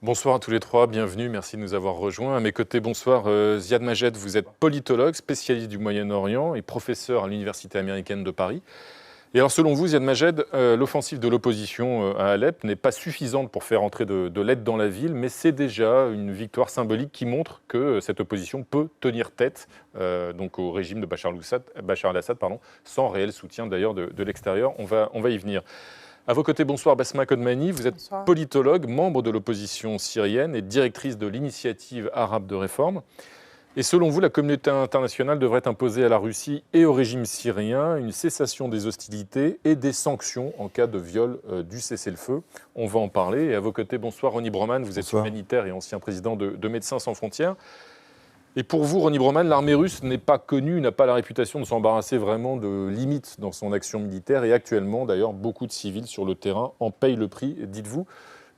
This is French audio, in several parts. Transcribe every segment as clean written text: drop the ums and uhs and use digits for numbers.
Bonsoir à tous les trois, bienvenue, merci de nous avoir rejoints. À mes côtés, bonsoir Ziad Majed, vous êtes politologue, spécialiste du Moyen-Orient et professeur à l'Université américaine de Paris. Et alors selon vous, Ziad Majed, l'offensive de l'opposition à Alep n'est pas suffisante pour faire entrer de l'aide dans la ville, mais c'est déjà une victoire symbolique qui montre que cette opposition peut tenir tête donc au régime de Bachar al-Assad, sans réel soutien d'ailleurs de l'extérieur. On va y venir. À vos côtés, bonsoir Basma Kodmani, vous êtes Bonsoir. politologue, membre de l'opposition syrienne et directrice de l'initiative arabe de réforme. Et selon vous, la communauté internationale devrait imposer à la Russie et au régime syrien une cessation des hostilités et des sanctions en cas de viol du cessez-le-feu. On va en parler. Et à vos côtés, bonsoir Ronny Broman, vous êtes humanitaire et ancien président de Médecins sans frontières. Et pour vous, Ronny Broman, l'armée russe n'est pas connue, n'a pas la réputation de s'embarrasser vraiment de limites dans son action militaire. Et actuellement, d'ailleurs, beaucoup de civils sur le terrain en payent le prix, dites-vous.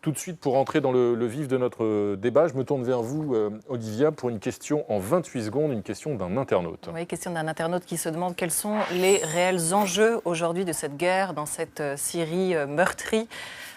Tout de suite, pour entrer dans le vif de notre débat, je me tourne vers vous, Olivia, pour une question en 28 secondes, une question d'un internaute. Oui, question d'un internaute qui se demande quels sont les réels enjeux aujourd'hui de cette guerre dans cette Syrie meurtrie.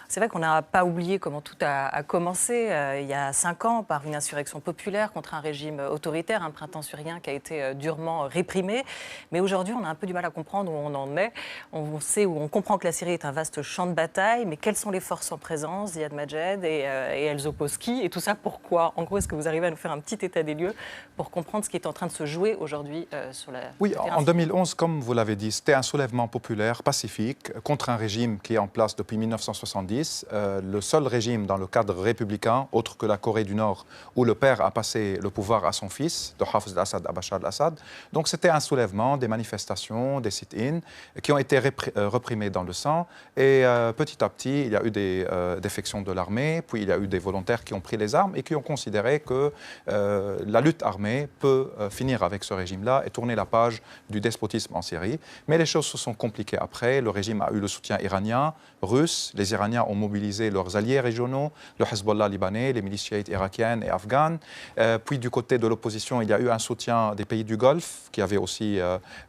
C'est vrai qu'on n'a pas oublié comment tout a commencé il y a 5 ans par une insurrection populaire contre un régime autoritaire, un printemps syrien qui a été durement réprimé. Mais aujourd'hui, on a un peu du mal à comprendre où on en est. On comprend que la Syrie est un vaste champ de bataille, mais quelles sont les forces en présence, Ziad Majed et elles opposent qui? Et tout ça pourquoi? En gros, est-ce que vous arrivez à nous faire un petit état des lieux pour comprendre ce qui est en train de se jouer aujourd'hui sur la Oui, terrain? en 2011, comme vous l'avez dit, c'était un soulèvement populaire pacifique contre un régime qui est en place depuis 1970. Le seul régime dans le cadre républicain, autre que la Corée du Nord, où le père a passé le pouvoir à son fils, de Hafez al-Assad à Bachar al-Assad. Donc c'était un soulèvement, des manifestations, des sit-ins, qui ont été reprimés dans le sang. Et petit à petit, il y a eu des défections de l'armée, puis il y a eu des volontaires qui ont pris les armes et qui ont considéré que la lutte armée peut finir avec ce régime-là et tourner la page du despotisme en Syrie. Mais les choses se sont compliquées après. Le régime a eu le soutien iranien, russe. Les Iraniens ont mobilisé leurs alliés régionaux, le Hezbollah libanais, les milices chiites irakiennes et afghanes. Puis du côté de l'opposition, il y a eu un soutien des pays du Golfe qui avaient aussi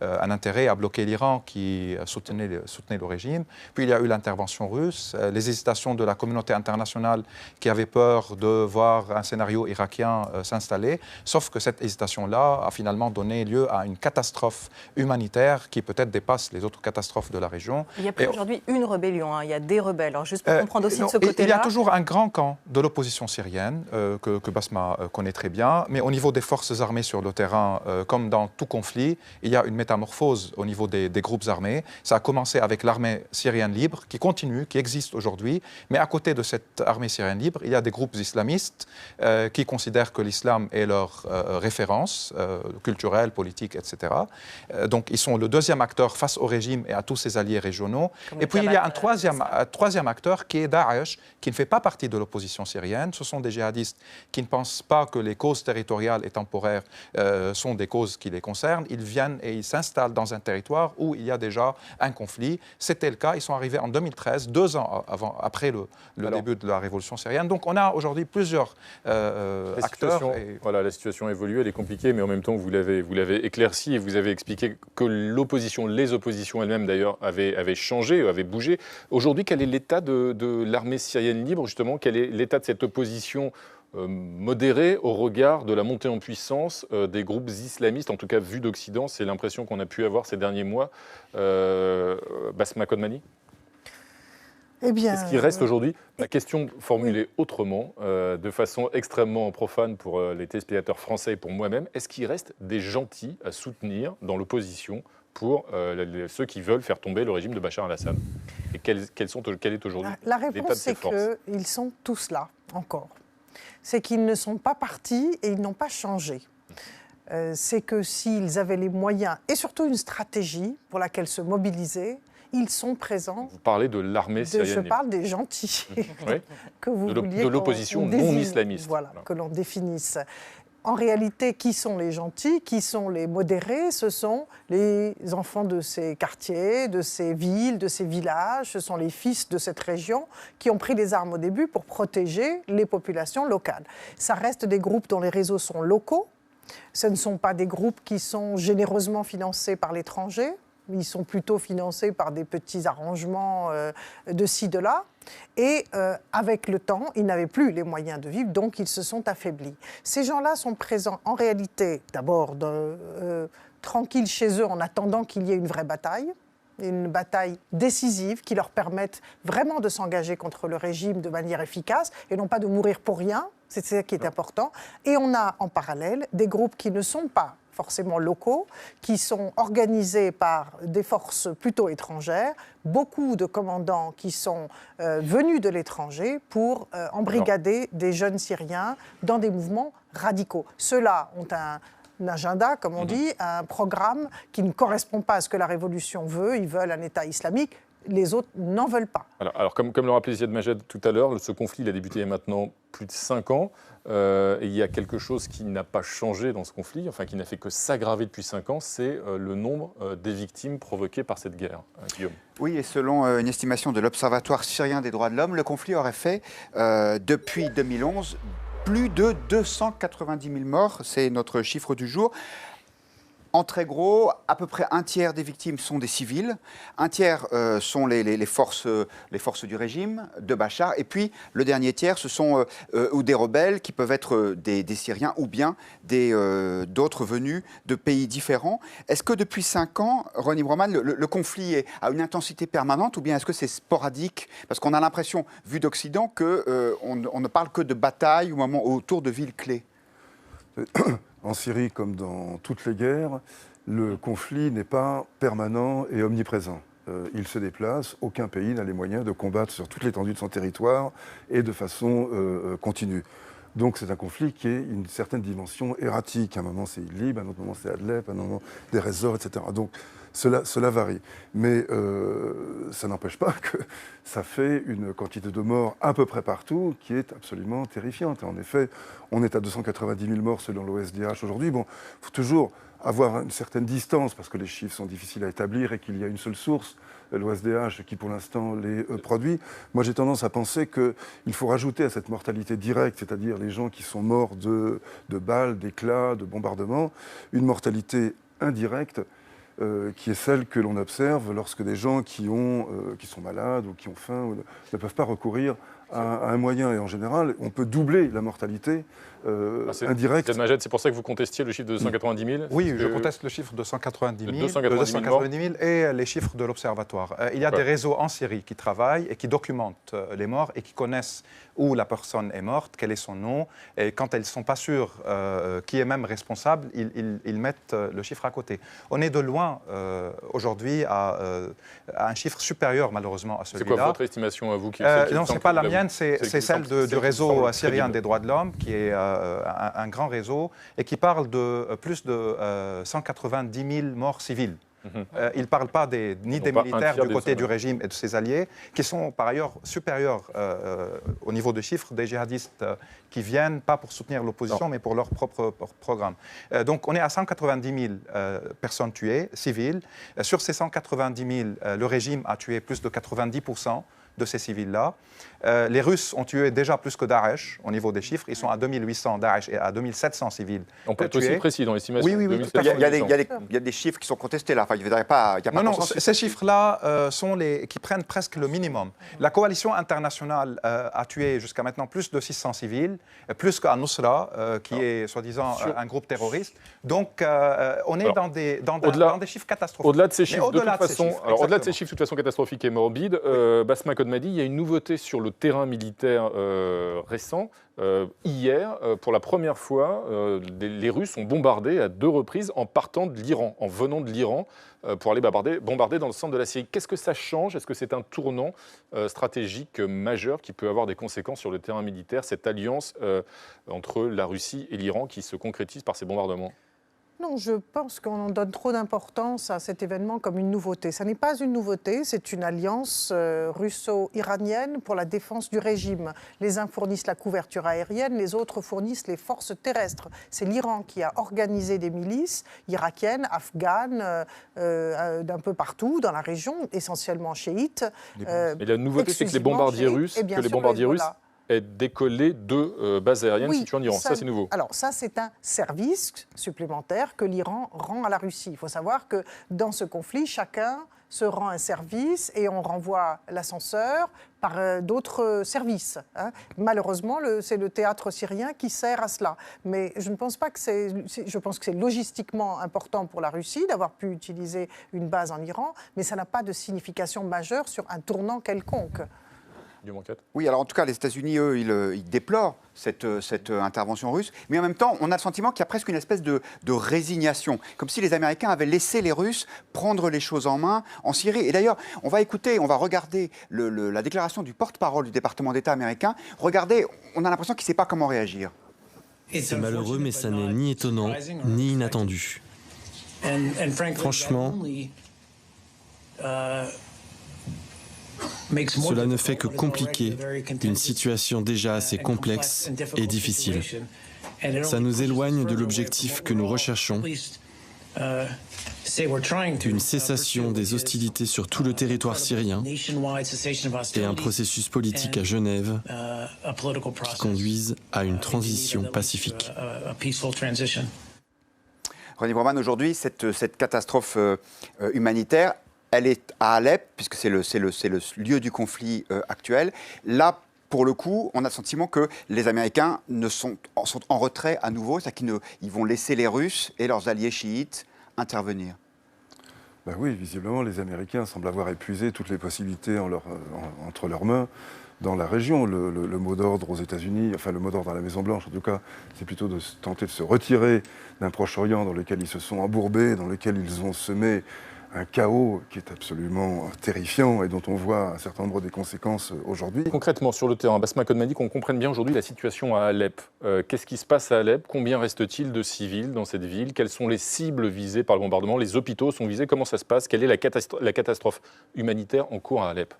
un intérêt à bloquer l'Iran qui soutenait le régime. Puis il y a eu l'intervention russe, les hésitations de la communauté internationale qui avait peur de voir un scénario irakien s'installer. Sauf que cette hésitation-là a finalement donné lieu à une catastrophe humanitaire qui peut-être dépasse les autres catastrophes de la région. Il n'y a plus aujourd'hui une rébellion, il y a des rebelles. Alors juste pour comprendre aussi de ce côté-là. Il y a toujours un grand camp de l'opposition syrienne que Basma connaît très bien, mais au niveau des forces armées sur le terrain, comme dans tout conflit, il y a une métamorphose au niveau des groupes armés. Ça a commencé avec l'armée syrienne libre qui continue, qui existe aujourd'hui, mais à côté de cette armée syrienne libre, il y a des groupes islamistes qui considèrent que l'islam est leur référence culturelle, politique, etc. Donc ils sont le deuxième acteur face au régime et à tous ses alliés régionaux. Et puis il y a un troisième acteur qui est Daesh, qui ne fait pas partie de l'opposition syrienne. Ce sont des djihadistes qui ne pensent pas que les causes territoriales et temporaires sont des causes qui les concernent. Ils viennent et ils s'installent dans un territoire où il y a déjà un conflit. C'était le cas. Ils sont arrivés en 2013, 2 ans après le début de la révolution syrienne. Donc on a aujourd'hui plusieurs acteurs. Voilà, la situation évolue, elle est compliquée, mais en même temps, vous l'avez éclairci et vous avez expliqué que les oppositions elles-mêmes d'ailleurs avaient changé, avaient bougé. Aujourd'hui, quel est l'état de l'armée syrienne libre, justement? Quel est l'état de cette opposition modérée au regard de la montée en puissance des groupes islamistes, en tout cas vus d'Occident? C'est l'impression qu'on a pu avoir ces derniers mois. Basma Kodmani? Qu'est-ce qui reste aujourd'hui? La question formulée autrement, de façon extrêmement profane pour les téléspectateurs français et pour moi-même, est-ce qu'il reste des gentils à soutenir dans l'opposition pour ceux qui veulent faire tomber le régime de Bachar al-Assad? Et quel est aujourd'hui La l'état de réponse, ces c'est forces? qu'ils sont tous là, encore. C'est qu'ils ne sont pas partis et ils n'ont pas changé. C'est que s'ils avaient les moyens et surtout une stratégie pour laquelle se mobiliser, ils sont présents. Vous parlez de l'armée syrienne. Je parle des gentils. Oui. Que vous De l'opposition non islamiste. Voilà, que l'on définisse. En réalité, qui sont les gentils, qui sont les modérés? Ce sont les enfants de ces quartiers, de ces villes, de ces villages. Ce sont les fils de cette région qui ont pris les armes au début pour protéger les populations locales. Ça reste des groupes dont les réseaux sont locaux. Ce ne sont pas des groupes qui sont généreusement financés par l'étranger. Ils sont plutôt financés par des petits arrangements de ci, de là. Et avec le temps, ils n'avaient plus les moyens de vivre, donc ils se sont affaiblis. Ces gens-là sont présents en réalité, d'abord, tranquilles chez eux en attendant qu'il y ait une vraie bataille. Une bataille décisive qui leur permette vraiment de s'engager contre le régime de manière efficace et non pas de mourir pour rien, c'est ça qui est important. Et on a en parallèle des groupes qui ne sont pas forcément locaux, qui sont organisés par des forces plutôt étrangères, beaucoup de commandants qui sont venus de l'étranger pour embrigader des jeunes Syriens dans des mouvements radicaux. Ceux-là ont un agenda, comme on dit, un programme qui ne correspond pas à ce que la révolution veut. Ils veulent un État islamique. Les autres n'en veulent pas. Alors comme le rappelait Ziad Majed tout à l'heure, ce conflit il a débuté il y a maintenant plus de 5 ans. Et il y a quelque chose qui n'a pas changé dans ce conflit, enfin qui n'a fait que s'aggraver depuis 5 ans, c'est le nombre des victimes provoquées par cette guerre. Guillaume. Oui, et selon une estimation de l'Observatoire syrien des droits de l'homme, le conflit aurait fait, depuis 2011, plus de 290 000 morts, c'est notre chiffre du jour. En très gros, à peu près un tiers des victimes sont des civils, un tiers sont les forces du régime de Bachar, et puis le dernier tiers, ce sont ou des rebelles qui peuvent être des Syriens ou bien d'autres venus de pays différents. Est-ce que depuis 5 ans, Ronnie Broman, le conflit a une intensité permanente ou bien est-ce que c'est sporadique? Parce qu'on a l'impression, vu d'Occident, qu'on ne parle que de batailles autour de villes clés. En Syrie, comme dans toutes les guerres, le conflit n'est pas permanent et omniprésent. Il se déplace, aucun pays n'a les moyens de combattre sur toute l'étendue de son territoire et de façon continue. Donc c'est un conflit qui est une certaine dimension erratique. À un moment c'est Idlib, à un autre moment c'est Adlep, à un moment des Rezor, etc. Donc cela varie. Mais ça n'empêche pas que ça fait une quantité de morts à peu près partout qui est absolument terrifiante. En effet, on est à 290 000 morts selon l'OSDH aujourd'hui. Bon, il faut toujours avoir une certaine distance parce que les chiffres sont difficiles à établir et qu'il y a une seule source, l'OSDH, qui pour l'instant les produit. Moi j'ai tendance à penser qu'il faut rajouter à cette mortalité directe, c'est-à-dire les gens qui sont morts de balles, d'éclats, de bombardements, une mortalité indirecte qui est celle que l'on observe lorsque des gens qui sont malades ou qui ont faim ne peuvent pas recourir à un moyen. Et en général, on peut doubler la mortalité indirecte. Ziad Majed, c'est pour ça que vous contestiez le chiffre de 290 000 Oui, je conteste le chiffre de 190 000, 290 000 et les chiffres de l'Observatoire. Il y a des réseaux en Syrie qui travaillent et qui documentent les morts et qui connaissent où la personne est morte, quel est son nom. Et quand elles ne sont pas sûres qui est même responsable, ils mettent le chiffre à côté. On est de loin aujourd'hui à un chiffre supérieur malheureusement à celui-là. C'est quoi votre estimation à vous non, ce n'est pas la mienne, c'est celle du réseau syrien des droits de l'homme, qui est un grand réseau et qui parle de plus de 190 000 morts civiles. Il ne parle pas ni des militaires du côté du régime et de ses alliés, qui sont par ailleurs supérieurs au niveau de chiffres des djihadistes qui viennent, pas pour soutenir l'opposition, mais pour leur propre programme. Donc on est à 190 000 personnes tuées, civiles. Sur ces 190 000, le régime a tué plus de 90% de ces civils-là. Les Russes ont tué déjà plus que Daesh au niveau des chiffres. Ils sont à 2800 Daesh et à 2700 civils. On peut être aussi précis dans l'estimation. Oui. Il y a des chiffres qui sont contestés là. Enfin, il n'y a pas non, ces chiffres-là sont qui prennent presque le minimum. La coalition internationale a tué jusqu'à maintenant plus de 600 civils, plus qu'Al-Nusra, qui est soi-disant un groupe terroriste. Donc, on est dans des chiffres catastrophiques. Au-delà de ces chiffres, au-delà de ces chiffres de toute façon catastrophiques et morbides, Basma Kodmadi, il y a une nouveauté sur le terrain militaire récent. Hier, pour la première fois, les Russes ont bombardé à 2 reprises en partant de l'Iran, en venant de l'Iran pour aller bombarder dans le centre de la Syrie. Qu'est-ce que ça change? Est-ce que c'est un tournant stratégique majeur qui peut avoir des conséquences sur le terrain militaire, cette alliance entre la Russie et l'Iran qui se concrétise par ces bombardements? Non, je pense qu'on donne trop d'importance à cet événement comme une nouveauté. Ça n'est pas une nouveauté, c'est une alliance russo-iranienne pour la défense du régime. Les uns fournissent la couverture aérienne, les autres fournissent les forces terrestres. C'est l'Iran qui a organisé des milices irakiennes, afghanes, d'un peu partout dans la région, essentiellement chiites. Et la nouveauté, c'est que les bombardiers russes, est décollé de bases aériennes situées en Iran. Ça, c'est nouveau. Alors, ça, c'est un service supplémentaire que l'Iran rend à la Russie. Il faut savoir que dans ce conflit, chacun se rend un service et on renvoie l'ascenseur par d'autres services. Malheureusement, c'est le théâtre syrien qui sert à cela. Mais je ne pense pas que je pense que c'est logistiquement important pour la Russie d'avoir pu utiliser une base en Iran, mais ça n'a pas de signification majeure sur un tournant quelconque. Oui, alors en tout cas, les États-Unis, eux, ils déplorent cette intervention russe, mais en même temps, on a le sentiment qu'il y a presque une espèce de résignation, comme si les Américains avaient laissé les Russes prendre les choses en main en Syrie. Et d'ailleurs, on va regarder la déclaration du porte-parole du département d'État américain. Regardez, on a l'impression qu'il ne sait pas comment réagir. C'est malheureux, mais ça n'est ni étonnant, ni inattendu. Franchement, cela ne fait que compliquer une situation déjà assez complexe et difficile. Ça nous éloigne de l'objectif que nous recherchons, une cessation des hostilités sur tout le territoire syrien et un processus politique à Genève qui conduise à une transition pacifique. René Broman, aujourd'hui, cette catastrophe humanitaire, elle est à Alep, puisque c'est le lieu du conflit actuel. Là, pour le coup, on a le sentiment que les Américains sont en retrait à nouveau, c'est-à-dire qu'ils vont laisser les Russes et leurs alliés chiites intervenir. Ben oui, visiblement, les Américains semblent avoir épuisé toutes les possibilités entre leurs mains dans la région. Le mot d'ordre aux États-Unis, enfin le mot d'ordre à la Maison-Blanche en tout cas, c'est plutôt de tenter de se retirer d'un Proche-Orient dans lequel ils se sont embourbés, dans lequel ils ont semé un chaos qui est absolument terrifiant et dont on voit un certain nombre des conséquences aujourd'hui. Concrètement, sur le terrain, Basma Khotmani, qu'on comprenne bien aujourd'hui la situation à Alep. Qu'est-ce qui se passe à Alep? Combien reste-t-il de civils dans cette ville? Quelles sont les cibles visées par le bombardement? Les hôpitaux sont visés? Comment ça se passe? Quelle est la catastrophe humanitaire en cours à Alep?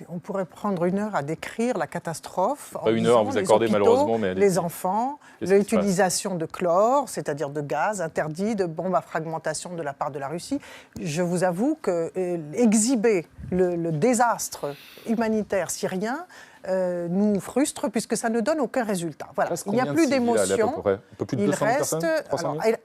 On pourrait prendre 1 heure à décrire la catastrophe. Pas 1 heure à vous accorder hôpitaux, malheureusement, mais les enfants, l'utilisation de chlore, c'est-à-dire de gaz interdit, de bombes à fragmentation de la part de la Russie. Je vous avoue que exhiber le désastre humanitaire syrien nous frustre puisque ça ne donne aucun résultat. Voilà. Il n'y a plus d'émotion. Il reste,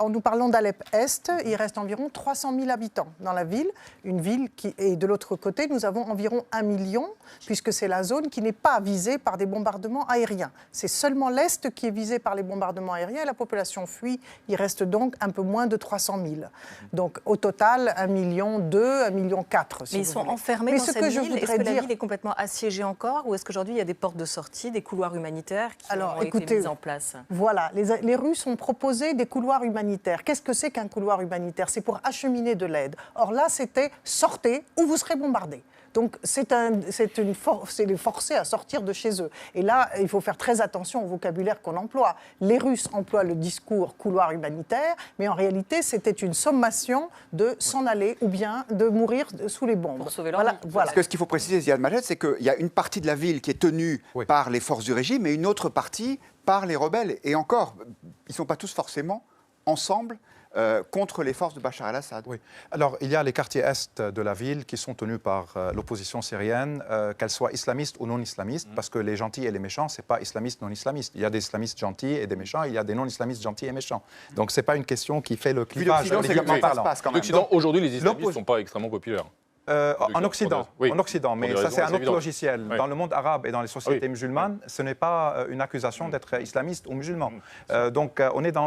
nous parlons d'Alep-Est, il reste environ 300 000 habitants dans la ville. Une ville et de l'autre côté, nous avons environ 1 million, puisque c'est la zone qui n'est pas visée par des bombardements aériens. C'est seulement l'Est qui est visé par les bombardements aériens et la population fuit. Il reste donc un peu moins de 300 000. Donc au total, 1,2 million, 1,4 million. Mais ils sont enfermés dans cette ville. Est-ce que la ville est complètement assiégée encore, ou est-ce qu'aujourd'hui il y a des portes de sortie, des couloirs humanitaires qui ont été mis en place? Voilà, les Russes ont proposé des couloirs humanitaires. Qu'est-ce que c'est qu'un couloir humanitaire? C'est pour acheminer de l'aide. Or là, c'était sortez ou vous serez bombardés. Donc c'est les forcer à sortir de chez eux. Et là, il faut faire très attention au vocabulaire qu'on emploie. Les Russes emploient le discours couloir humanitaire, mais en réalité, c'était une sommation de s'en aller ou bien de mourir sous les bombes. Pour sauver leur vie. Parce que ce qu'il faut préciser, Ziad Majed, c'est qu'il y a une partie de la ville qui est tenue par les forces du régime et une autre partie par les rebelles. Et encore, ils ne sont pas tous forcément ensemble contre les forces de Bachar el-Assad. Oui. Alors, il y a les quartiers est de la ville qui sont tenus par l'opposition syrienne, qu'elle soit islamiste ou non islamiste, parce que les gentils et les méchants, ce n'est pas islamiste, non islamiste. Il y a des islamistes gentils et des méchants, il y a des non-islamistes gentils et méchants. Donc, ce n'est pas une question qui fait le clivage. L'Occident, aujourd'hui, les islamistes ne sont pas extrêmement populaires. En Occident, mais ça c'est un autre logiciel. Dans le monde arabe et dans les sociétés musulmanes, ce n'est pas une accusation d'être islamiste ou musulman. Donc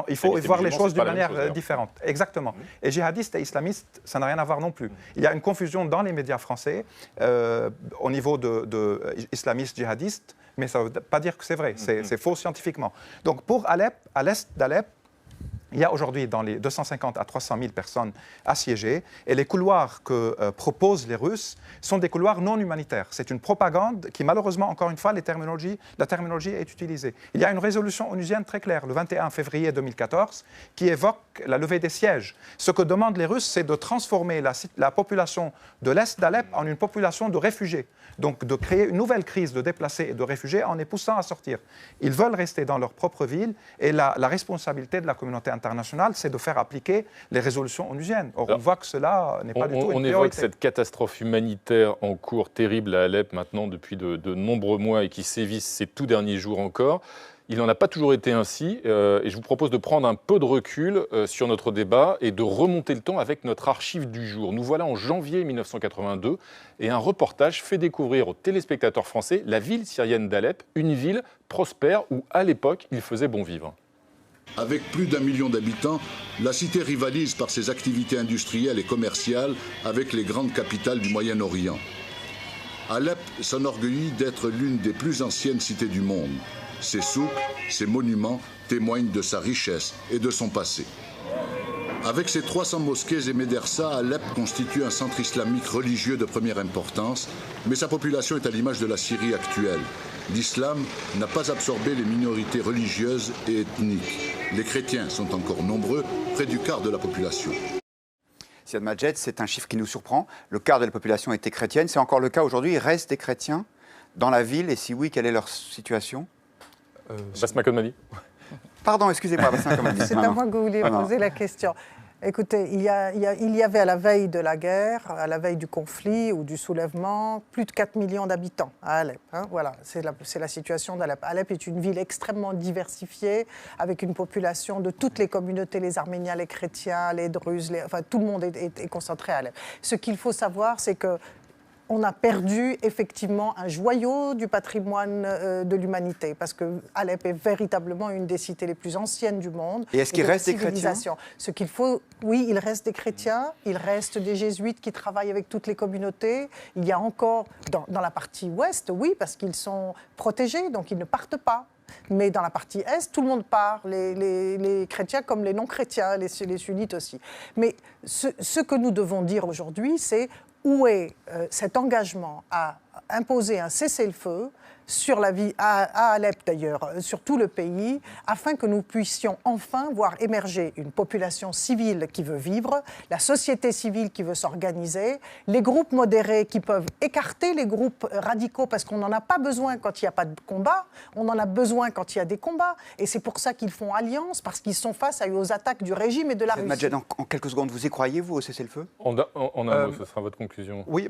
il faut voir les choses d'une manière différente. Exactement. Et djihadiste et islamiste, ça n'a rien à voir non plus. Il y a une confusion dans les médias français au niveau de islamistes djihadistes, mais ça ne veut pas dire que c'est vrai. C'est faux scientifiquement. Donc pour Alep, à l'est d'Alep, il y a aujourd'hui dans les 250 à 300 000 personnes assiégées et les couloirs que proposent les Russes sont des couloirs non humanitaires. C'est une propagande qui, malheureusement, encore une fois, la terminologie est utilisée. Il y a une résolution onusienne très claire, le 21 février 2014, qui évoque la levée des sièges. Ce que demandent les Russes, c'est de transformer la population de l'Est d'Alep en une population de réfugiés. Donc de créer une nouvelle crise de déplacés et de réfugiés en les poussant à sortir. Ils veulent rester dans leur propre ville et la responsabilité de la communauté internationale, c'est de faire appliquer les résolutions onusiennes. Or, on voit que cela n'est pas du tout une priorité. On évoque cette catastrophe humanitaire en cours terrible à Alep maintenant depuis de nombreux mois et qui sévit ces tout derniers jours encore. Il n'en a pas toujours été ainsi, et je vous propose de prendre un peu de recul sur notre débat et de remonter le temps avec notre archive du jour. Nous voilà en janvier 1982, et un reportage fait découvrir aux téléspectateurs français la ville syrienne d'Alep, une ville prospère où, à l'époque, il faisait bon vivre. Avec plus d'1 million d'habitants, la cité rivalise par ses activités industrielles et commerciales avec les grandes capitales du Moyen-Orient. Alep s'enorgueillit d'être l'une des plus anciennes cités du monde. Ses souks, ses monuments témoignent de sa richesse et de son passé. Avec ses 300 mosquées et médersas, Alep constitue un centre islamique religieux de première importance, mais sa population est à l'image de la Syrie actuelle. L'islam n'a pas absorbé les minorités religieuses et ethniques. Les chrétiens sont encore nombreux, près du quart de la population. Ziad Majed, c'est un chiffre qui nous surprend. Le quart de la population était chrétienne. C'est encore le cas aujourd'hui. Il reste des chrétiens dans la ville. Et si oui, quelle est leur situation? Basma Khomani. Pardon, excusez-moi, Basma Khomani. C'est à moi que vous vouliez poser la question. Écoutez, il y avait à la veille de la guerre, à la veille du conflit ou du soulèvement, plus de 4 millions d'habitants à Alep. Voilà, c'est la situation d'Alep. Alep est une ville extrêmement diversifiée, avec une population de toutes les communautés, les Arméniens, les chrétiens, les Druzes, enfin tout le monde est concentré à Alep. Ce qu'il faut savoir, c'est que on a perdu effectivement un joyau du patrimoine de l'humanité, parce que Alep est véritablement une des cités les plus anciennes du monde. Et est-ce qu'il reste des chrétiens? Ce qu'il faut, oui, il reste des chrétiens, il reste des jésuites qui travaillent avec toutes les communautés. Il y a encore, dans la partie ouest, oui, parce qu'ils sont protégés, donc ils ne partent pas. Mais dans la partie est, tout le monde part, les chrétiens comme les non-chrétiens, les sunnites aussi. Mais ce que nous devons dire aujourd'hui, c'est où est cet engagement à imposer un cessez-le-feu sur la vie, à Alep d'ailleurs, sur tout le pays, afin que nous puissions enfin voir émerger une population civile qui veut vivre, la société civile qui veut s'organiser, les groupes modérés qui peuvent écarter les groupes radicaux, parce qu'on n'en a pas besoin quand il n'y a pas de combat, on en a besoin quand il y a des combats, et c'est pour ça qu'ils font alliance, parce qu'ils sont face aux attaques du régime et de la Russie. Majed, en quelques secondes, vous y croyez, vous, au cessez-le-feu? En un mot, ce sera votre conclusion. Oui,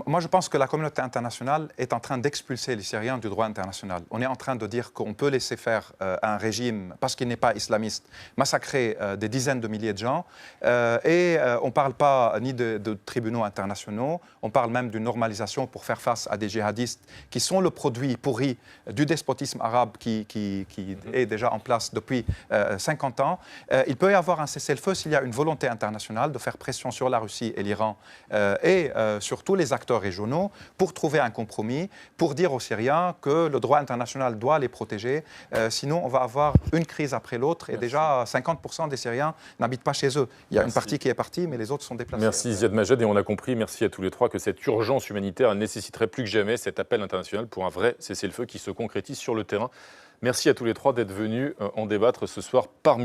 moi je pense que la communauté internationale est en train d'expulser les Syriens du droit international. On est en train de dire qu'on peut laisser faire un régime, parce qu'il n'est pas islamiste, massacrer des dizaines de milliers de gens. On ne parle pas ni de tribunaux internationaux, on parle même d'une normalisation pour faire face à des djihadistes qui sont le produit pourri du despotisme arabe qui est déjà en place depuis 50 ans. Il peut y avoir un cessez-le-feu s'il y a une volonté internationale de faire pression sur la Russie et l'Iran et sur tous les acteurs régionaux pour trouver un compromis, pour dire aux Syriens que le droit international doit les protéger. Sinon, on va avoir une crise après l'autre. Et déjà, 50% des Syriens n'habitent pas chez eux. Il y a une partie qui est partie, mais les autres sont déplacés. Merci Ziad Majed. Et on a compris, merci à tous les trois, que cette urgence humanitaire nécessiterait plus que jamais cet appel international pour un vrai cessez-le-feu qui se concrétise sur le terrain. Merci à tous les trois d'être venus en débattre ce soir parmi nous.